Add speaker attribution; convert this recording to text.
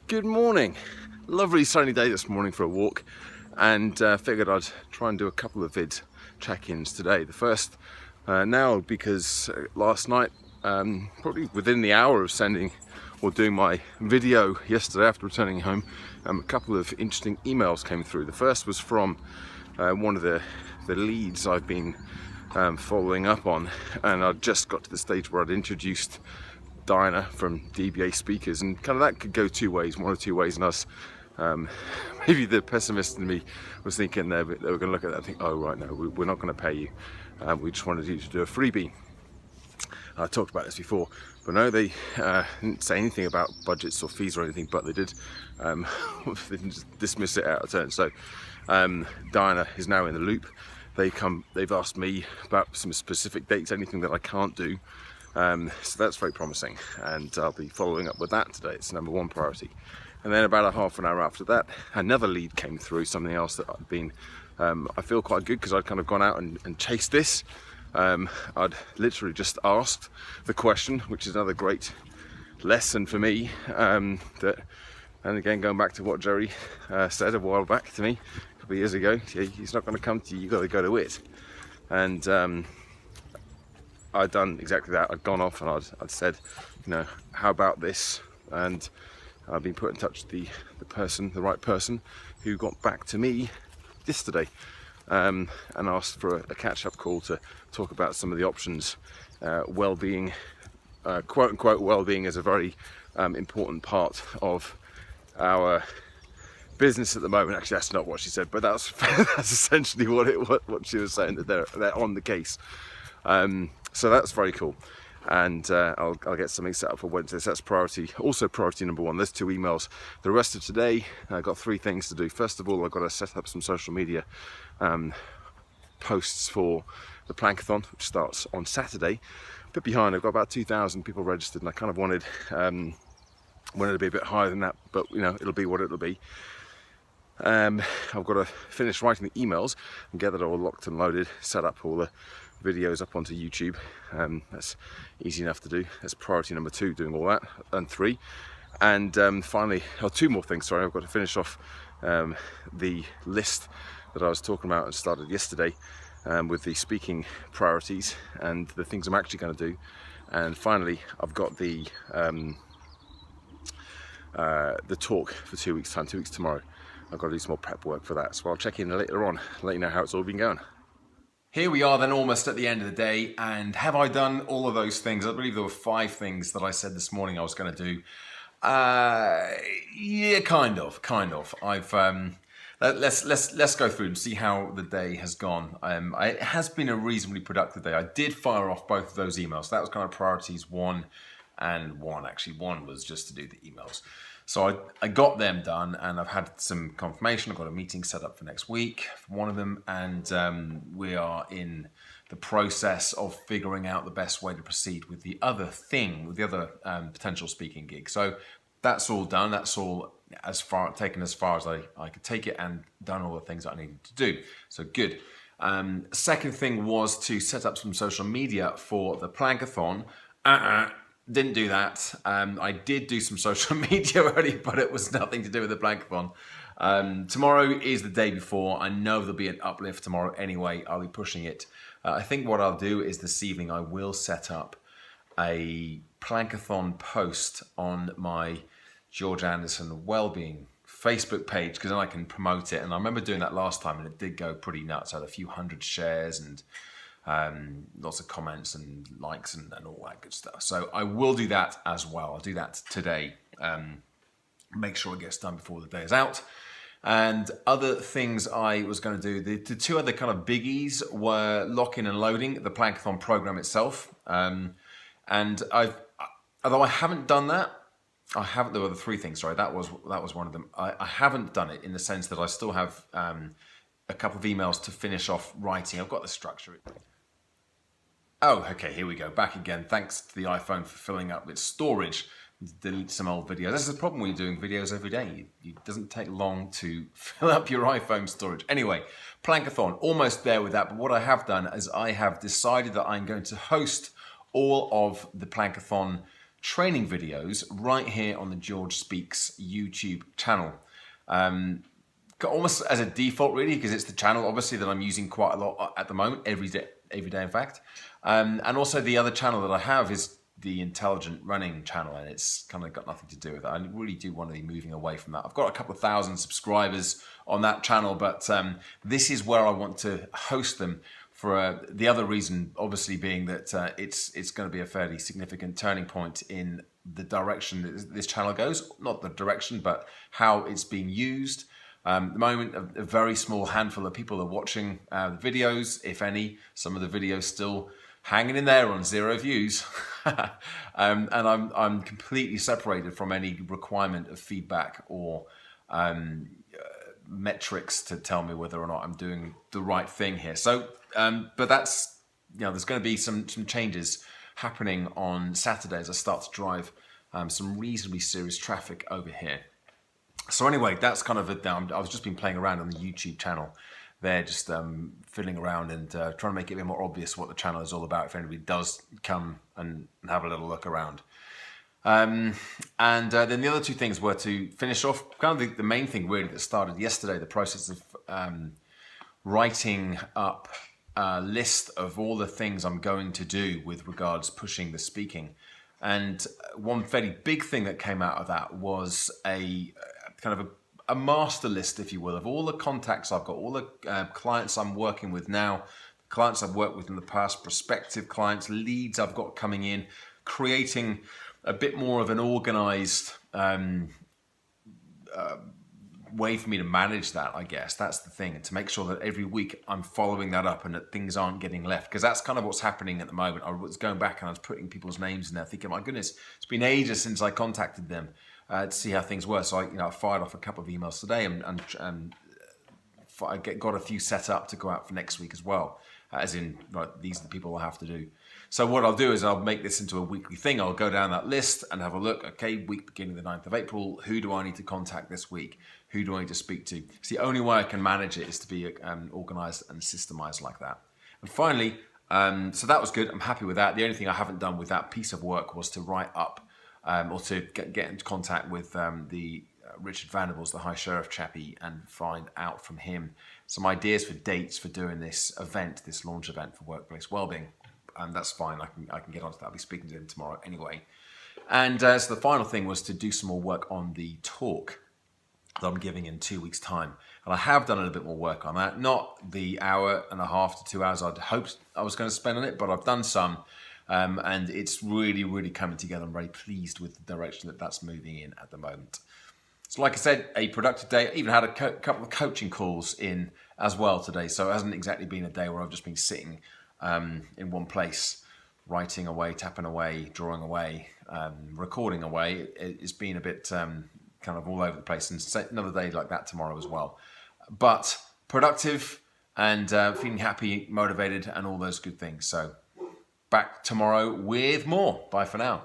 Speaker 1: Good morning. Lovely sunny day this morning for a walk, and figured I'd try and do a couple of vid check-ins today. The first now because last night, probably within the hour of sending or doing my video yesterday after returning home, a couple of interesting emails came through. The first was from one of the leads I've been following up on, and I'd just got to the stage where I'd introduced Diana from DBA Speakers, and kind of that could go two ways, one or two ways. And us, maybe the pessimist in me was thinking they were going to look at that and think, oh right, no, we're not going to pay you, we just wanted you to do a freebie. I talked about this before, but no, they didn't say anything about budgets or fees or anything, but they did they didn't just dismiss it out of turn. So Diana is now in the loop. They've asked me about some specific dates, anything that I can't do. So that's very promising, and I'll be following up with that today. It's number one priority. And then about a half an hour after that, another lead came through, something else that I'd been, I feel quite good because I'd kind of gone out and chased this. I'd literally just asked the question, which is another great lesson for me, and again, going back to what Jerry said a while back to me, a couple of years ago, he's not going to come to you, you've got to go to it. And I'd done exactly that. I'd gone off and I'd said, you know, how about this? And I've been put in touch with the right person, who got back to me yesterday and asked for a catch-up call to talk about some of the options. Well-being, quote unquote, well-being is a very important part of our business at the moment. Actually, that's not what she said, but that's essentially what she was saying, that they're on the case. So that's very cool, and I'll get something set up for Wednesday. So that's priority. Also priority number one. There's two emails. The rest of today, I've got three things to do. First of all, I've got to set up some social media posts for the Plankathon, which starts on Saturday. A bit behind. I've got about 2,000 people registered, and I kind of wanted to be a bit higher than that, but you know, it'll be what it'll be. I've got to finish writing the emails and get that all locked and loaded, set up all the videos up onto YouTube. That's easy enough to do. That's priority number two, doing all that. And three, and finally, two more things, sorry. I've got to finish off the list that I was talking about and started yesterday, with the speaking priorities and the things I'm actually going to do. And finally, I've got the talk for 2 weeks time, 2 weeks tomorrow. I've got to do some more prep work for that, so I'll check in later on, let you know how it's all been going.
Speaker 2: Here we are then, almost at the end of the day, and have I done all of those things? I believe there were 5 things that I said this morning I was going to do. Yeah, kind of. I've let's go through and see how the day has gone. It has been a reasonably productive day. I did fire off both of those emails. That was kind of priorities 1 and 1. Actually, 1 was just to do the emails. So I got them done, and I've had some confirmation. I've got a meeting set up for next week for one of them, and we are in the process of figuring out the best way to proceed with the other thing, with the other potential speaking gig. So that's all done. That's all taken as far as I could take it, and done all the things that I needed to do. So good. Second thing was to set up some social media for the Plankathon. Didn't do that. I did do some social media already, but it was nothing to do with the Plankathon. Tomorrow is the day before. I know there'll be an uplift tomorrow anyway. I'll be pushing it. I think what I'll do is this evening I will set up a Plankathon post on my George Anderson Wellbeing Facebook page, because then I can promote it. And I remember doing that last time, and it did go pretty nuts. I had a few hundred shares and lots of comments and likes and all that good stuff. So I will do that as well. I'll do that today. Make sure it gets done before the day is out. And other things I was going to do, the two other kind of biggies were locking and loading the Plankathon program itself. And although I haven't done that, there were the 3 things, sorry, that was one of them. I haven't done it in the sense that I still have a couple of emails to finish off writing. I've got the structure. Oh, okay, here we go, back again. Thanks to the iPhone for filling up its storage. Delete some old videos. This is the problem when you're doing videos every day. It doesn't take long to fill up your iPhone storage. Anyway, Plankathon, almost there with that. But what I have done is I have decided that I'm going to host all of the Plankathon training videos right here on the George Speaks YouTube channel. Almost as a default, really, because it's the channel, obviously, that I'm using quite a lot at the moment, every day in fact. And also the other channel that I have is the Intelligent Running channel, and it's kind of got nothing to do with it. I really do want to be moving away from that. I've got a couple of thousand subscribers on that channel, but this is where I want to host them for the other reason, obviously, being that it's going to be a fairly significant turning point in the direction that this channel goes. Not the direction, but how it's being used. At the moment, a very small handful of people are watching the videos, if any. Some of the videos still hanging in there on 0 views. And I'm completely separated from any requirement of feedback or metrics to tell me whether or not I'm doing the right thing here. So, but that's, there's going to be some changes happening on Saturday as I start to drive some reasonably serious traffic over here. So anyway, that's kind of I've just been playing around on the YouTube channel there, just fiddling around and trying to make it a bit more obvious what the channel is all about if anybody does come and have a little look around. And then the other two things were to finish off kind of the main thing really that started yesterday, the process of writing up a list of all the things I'm going to do with regards pushing the speaking. And one fairly big thing that came out of that was a kind of a master list, if you will, of all the contacts I've got, all the clients I'm working with now, clients I've worked with in the past, prospective clients, leads I've got coming in, creating a bit more of an organized way for me to manage that, I guess. That's the thing, and to make sure that every week I'm following that up and that things aren't getting left, because that's kind of what's happening at the moment. I was going back and I was putting people's names in there thinking, my goodness, it's been ages since I contacted them to see how things were. So I fired off a couple of emails today and I got a few set up to go out for next week as well, as in, right, these are the people I have to do. So what I'll do is I'll make this into a weekly thing. I'll go down that list and have a look. Okay, week beginning the 9th of April. Who do I need to contact this week? Who do I need to speak to? It's the only way I can manage it is to be organized and systemized like that. And finally, so that was good. I'm happy with that. The only thing I haven't done with that piece of work was to write up or to get into contact with the Richard Vanderbilt's, the High Sheriff chappie, and find out from him some ideas for dates for doing this event, this launch event for workplace wellbeing. And that's fine. I can get onto that. I'll be speaking to him tomorrow anyway. And so the final thing was to do some more work on the talk that I'm giving in 2 weeks' time. And I have done a little bit more work on that. Not the hour and a half to 2 hours I'd hoped I was going to spend on it, but I've done some. And it's really, really coming together. I'm very pleased with the direction that that's moving in at the moment. So like I said, a productive day. I even had a couple of coaching calls in as well today. So it hasn't exactly been a day where I've just been sitting in one place, writing away, tapping away, drawing away, recording away. It's been a bit kind of all over the place, and another day like that tomorrow as well. But productive and feeling happy, motivated, and all those good things. So back tomorrow with more. Bye for now.